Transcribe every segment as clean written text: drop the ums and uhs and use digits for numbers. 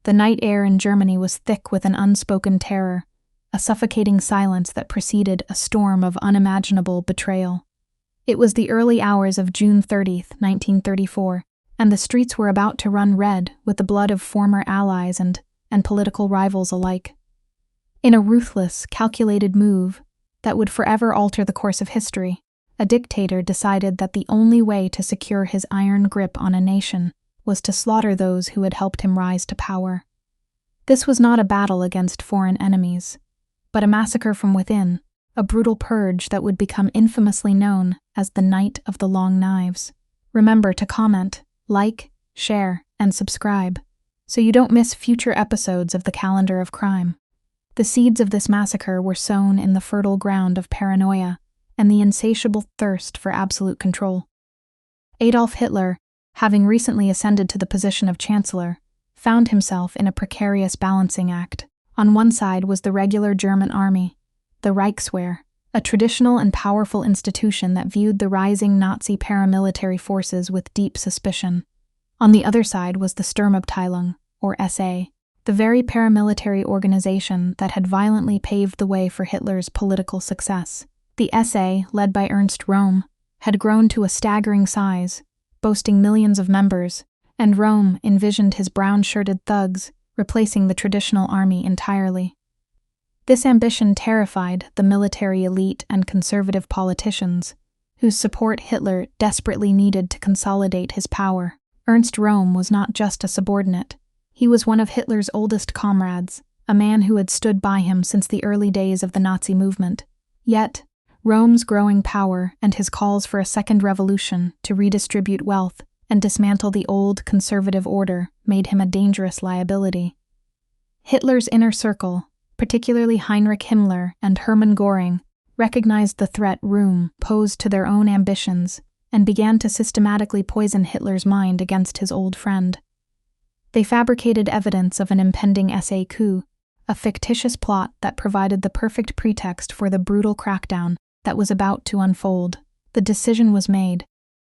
The night air in Germany was thick with an unspoken terror, a suffocating silence that preceded a storm of unimaginable betrayal. It was the early hours of June 30th, 1934, and the streets were about to run red with the blood of former allies and political rivals alike. In a ruthless, calculated move that would forever alter the course of history, a dictator decided that the only way to secure his iron grip on a nation was to slaughter those who had helped him rise to power. This was not a battle against foreign enemies, but a massacre from within, a brutal purge that would become infamously known as the Night of the Long Knives. Remember to comment, like, share, and subscribe, so you don't miss future episodes of the Calendar of Crime. The seeds of this massacre were sown in the fertile ground of paranoia and the insatiable thirst for absolute control. Adolf Hitler, having recently ascended to the position of Chancellor, found himself in a precarious balancing act. On one side was the regular German army, the Reichswehr, a traditional and powerful institution that viewed the rising Nazi paramilitary forces with deep suspicion. On the other side was the Sturmabteilung, or SA, the very paramilitary organization that had violently paved the way for Hitler's political success. The SA, led by Ernst Röhm, had grown to a staggering size, boasting millions of members, and Röhm envisioned his brown-shirted thugs replacing the traditional army entirely. This ambition terrified the military elite and conservative politicians, whose support Hitler desperately needed to consolidate his power. Ernst Röhm was not just a subordinate. He was one of Hitler's oldest comrades, a man who had stood by him since the early days of the Nazi movement. Yet, Röhm's growing power and his calls for a second revolution to redistribute wealth and dismantle the old conservative order made him a dangerous liability. Hitler's inner circle, particularly Heinrich Himmler and Hermann Göring, recognized the threat Röhm posed to their own ambitions and began to systematically poison Hitler's mind against his old friend. They fabricated evidence of an impending SA coup, a fictitious plot that provided the perfect pretext for the brutal crackdown that was about to unfold. The decision was made.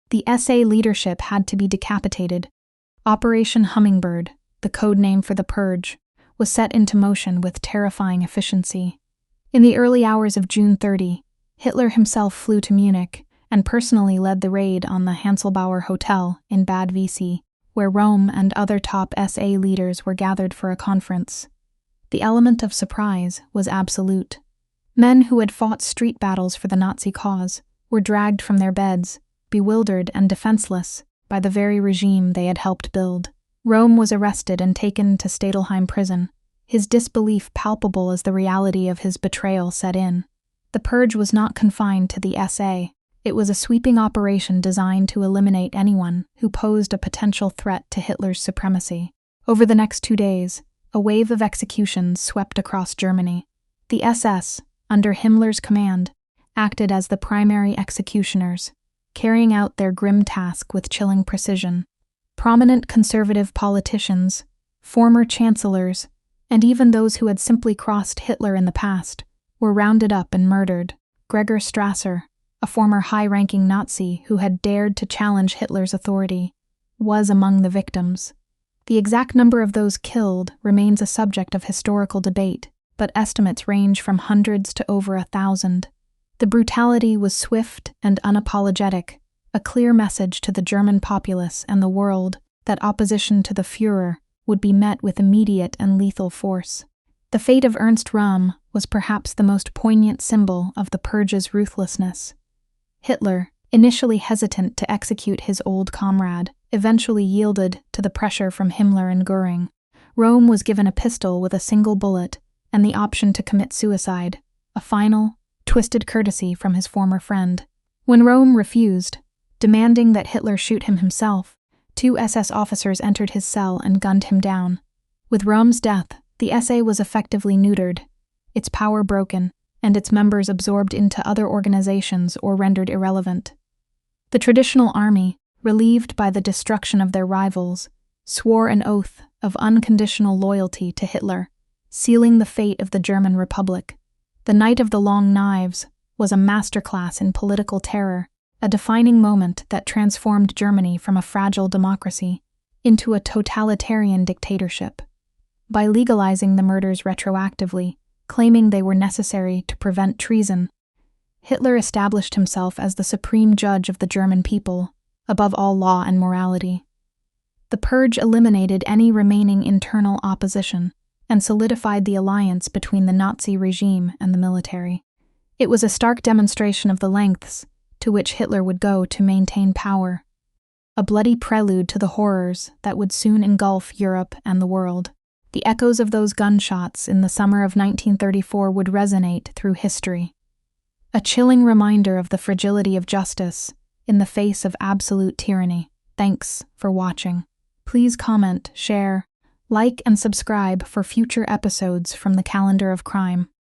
The SA leadership had to be decapitated. Operation Hummingbird, the code name for the purge, was set into motion with terrifying efficiency. In the early hours of June 30, Hitler himself flew to Munich and personally led the raid on the Hanselbauer Hotel in Bad Wiessee, where Röhm and other top SA leaders were gathered for a conference. The element of surprise was absolute. Men who had fought street battles for the Nazi cause were dragged from their beds, bewildered and defenseless by the very regime they had helped build. Röhm was arrested and taken to Stadelheim prison, his disbelief palpable as the reality of his betrayal set in. The purge was not confined to the SA. It was a sweeping operation designed to eliminate anyone who posed a potential threat to Hitler's supremacy. Over the next 2 days, a wave of executions swept across Germany. The SS, under Himmler's command, acted as the primary executioners, carrying out their grim task with chilling precision. Prominent conservative politicians, former chancellors, and even those who had simply crossed Hitler in the past, were rounded up and murdered. Gregor Strasser, a former high-ranking Nazi who had dared to challenge Hitler's authority, was among the victims. The exact number of those killed remains a subject of historical debate, but estimates range from hundreds to over 1,000. The brutality was swift and unapologetic, a clear message to the German populace and the world that opposition to the Führer would be met with immediate and lethal force. The fate of Ernst Röhm was perhaps the most poignant symbol of the purge's ruthlessness. Hitler, initially hesitant to execute his old comrade, eventually yielded to the pressure from Himmler and Göring. Röhm was given a pistol with a single bullet and the option to commit suicide, a final, twisted courtesy from his former friend. When Röhm refused, demanding that Hitler shoot him himself, 2 SS officers entered his cell and gunned him down. With Röhm's death, the SA was effectively neutered, its power broken, and its members absorbed into other organizations or rendered irrelevant. The traditional army, relieved by the destruction of their rivals, swore an oath of unconditional loyalty to Hitler, sealing the fate of the German Republic. The Night of the Long Knives was a masterclass in political terror, a defining moment that transformed Germany from a fragile democracy into a totalitarian dictatorship. by legalizing the murders retroactively, claiming they were necessary to prevent treason. Hitler established himself as the supreme judge of the German people, above all law and morality. The purge eliminated any remaining internal opposition and solidified the alliance between the Nazi regime and the military. It was a stark demonstration of the lengths to which Hitler would go to maintain power, a bloody prelude to the horrors that would soon engulf Europe and the world. The echoes of those gunshots in the summer of 1934 would resonate through history, a chilling reminder of the fragility of justice in the face of absolute tyranny. Thanks for watching. Please comment, share, like, and subscribe for future episodes from the Calendar of Crime.